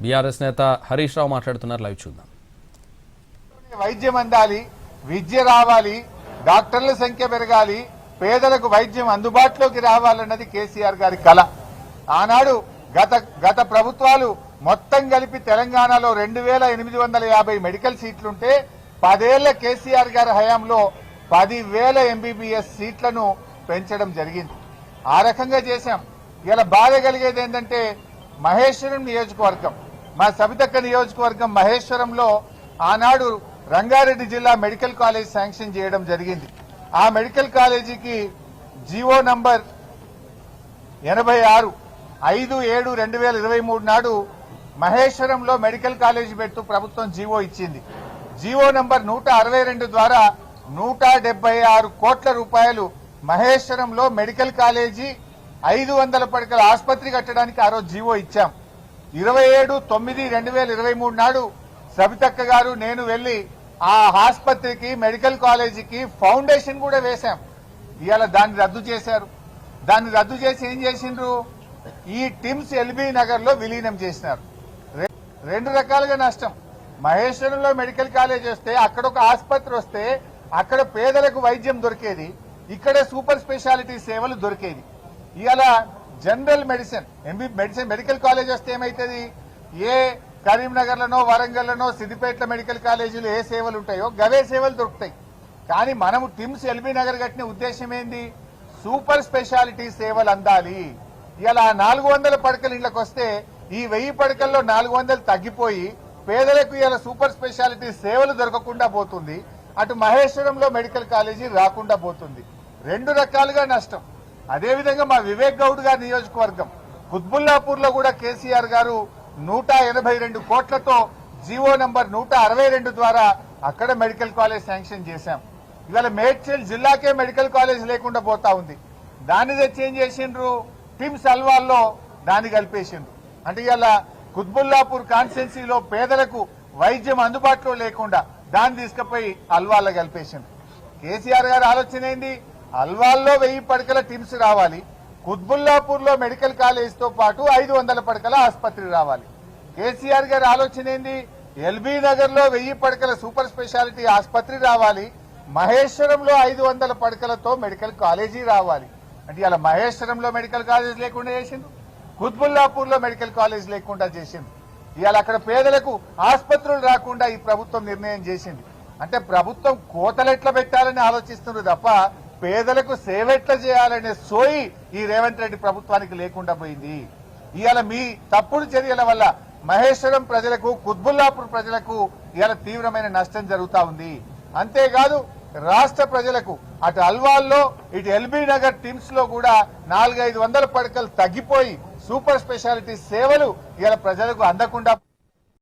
BRS నేత హరీష్ రావు మాట్లాడుతున్నారు, live చూద్దాం. వైద్యం అందాలి, విద్య రావాలి, డాక్టర్ల సంఖ్య పెరగాలి, పేదలకు వైద్యం అందుబాటులోకి రావాలన్నది కేసీఆర్ గారి కల. ఆనాడు గత ప్రభుత్వాలు మొత్తం కలిపి తెలంగాణలో 2850 మెడికల్ సీట్లుంటే 10 ఏళ్ల కేసీఆర్ గారి హయాంలో 10,000 ఎంబీబీఎస్ సీట్లను పెంచడం జరిగింది. ఆ రకంగా చేశాం. ఇలా బాధ కలిగేది ఏంటంటే మహేశ్వరం నియోజకవర్గం, మా సబితక్క నియోజకవర్గం మహేశ్వరంలో ఆనాడు రంగారెడ్డి జిల్లా మెడికల్ కాలేజ్ శాంక్షన్ చేయడం జరిగింది. ఆ మెడికల్ కాలేజీకి జీవో నంబర్ 86 5/7/2023 నాడు మహేశ్వరంలో మెడికల్ కాలేజీ పెడుతూ ప్రభుత్వం జీవో ఇచ్చింది. జీవో నంబర్ 162 ద్వారా 176 కోట్ల రూపాయలు మహేశ్వరంలో మెడికల్ కాలేజీ 500 పడకల ఆసుపత్రి కట్టడానికి ఆ రోజు జీవో ఇచ్చాం. 27/9/2023 నాడు సబితక్క గారు నేను వెళ్లి ఆ ఆసుపత్రికి మెడికల్ కాలేజీకి ఫౌండేషన్ కూడా వేశాం. ఇవాళ దాన్ని రద్దు చేశారు. దాన్ని రద్దు చేసి ఏం చేసిండ్రు, ఈ టిమ్స్ ఎల్బీ నగర్ లో విలీనం చేసినారు. రెండు రకాలుగా నష్టం. మహేశ్వరంలో మెడికల్ కాలేజ్ వస్తే అక్కడ ఒక ఆసుపత్రి వస్తే అక్కడ పేదలకు వైద్యం దొరికేది, ఇక్కడే సూపర్ స్పెషాలిటీ సేవలు దొరికేది. ఇవాళ జనరల్ మెడిసిన్ మెడికల్ కాలేజ్ వస్తే ఏమైతుంది, ఏ కరీంనగర్ లనో వరంగల్ లనో సిద్దిపేటలో మెడికల్ కాలేజీలు ఏ సేవలు ఉంటాయో గవే సేవలు దొరుకుతాయి. కానీ మనము టిమ్స్ ఎల్బీ నగర్ కట్టిన ఉద్దేశం ఏంది, సూపర్ స్పెషాలిటీ సేవలు అందాలి. ఇలా 400 పడకలు ఇళ్లకు వస్తే ఈ 1000 పడకల్లో 400 తగ్గిపోయి పేదలకు ఇలా సూపర్ స్పెషాలిటీ సేవలు దొరకకుండా పోతుంది. అటు మహేశ్వరంలో మెడికల్ కాలేజీ రాకుండా పోతుంది. రెండు రకాలుగా నష్టం. అదేవిధంగా మా వివేక్ గౌడ్ గారి నియోజకవర్గం కుత్బుల్లాపూర్ లో కూడా కేసీఆర్ గారు 182 కోట్లతో జీవో నంబర్ 162 ద్వారా అక్కడ మెడికల్ కాలేజ్ శాంక్షన్ చేశాం. ఇవాళ మేడ్చల్ జిల్లాకే మెడికల్ కాలేజ్ లేకుండా పోతా ఉంది. దాన్ని తెచ్చి ఏం చేసిండ్రు, టిమ్స్ అల్వాల్లో దాన్ని కలిపేసిండ్రు. అంటే ఇవాళ కుత్బుల్లాపూర్ కాన్స్టిట్యున్సీలో పేదలకు వైద్యం అందుబాటులో లేకుండా దాన్ని తీసుకుపోయి అల్వాల్లో కలిపేసిండ్రు. కేసీఆర్ గారి ఆలోచన ఏంది, అల్వాల్లో 1000 పడకల టిమ్స్ రావాలి, కుత్బుల్లాపూర్ లో మెడికల్ కాలేజ్ తో పాటు 500 పడకల ఆసుపత్రి రావాలి. కేసీఆర్ గారి ఆలోచన ఏంది, ఎల్బీ నగర్ లో 1000 పడకల సూపర్ స్పెషాలిటీ ఆసుపత్రి రావాలి, మహేశ్వరంలో 500 పడకలతో మెడికల్ కాలేజీ రావాలి. అంటే ఇలా మహేశ్వరంలో మెడికల్ కాలేజ్ లేకుండా చేసిండు, కుత్బుల్లాపూర్ లో మెడికల్ కాలేజ్ లేకుండా చేసిండు. ఇవాళ అక్కడ పేదలకు ఆసుపత్రులు రాకుండా ఈ ప్రభుత్వం నిర్ణయం చేసింది. అంటే ప్రభుత్వం కోతలెట్లా పెట్టాలని ఆలోచిస్తున్నారు తప్ప పేదలకు సేవ ఎట్లా చేయాలనే సోయి ఈ రేవంత్ రెడ్డి ప్రభుత్వానికి లేకుండా పోయింది. ఇవాళ మీ తప్పుడు చర్యల వల్ల మహేశ్వరం ప్రజలకు, కుత్బుల్లాపూర్ ప్రజలకు ఇవాళ తీవ్రమైన నష్టం జరుగుతా ఉంది. అంతేకాదు రాష్ట్ర ప్రజలకు అటు అల్వాల్లో ఇటు ఎల్బీ నగర్ టిమ్స్ లో కూడా 400-500 పడకలు తగ్గిపోయి సూపర్ స్పెషాలిటీ సేవలు ఇవాళ ప్రజలకు అందకుండా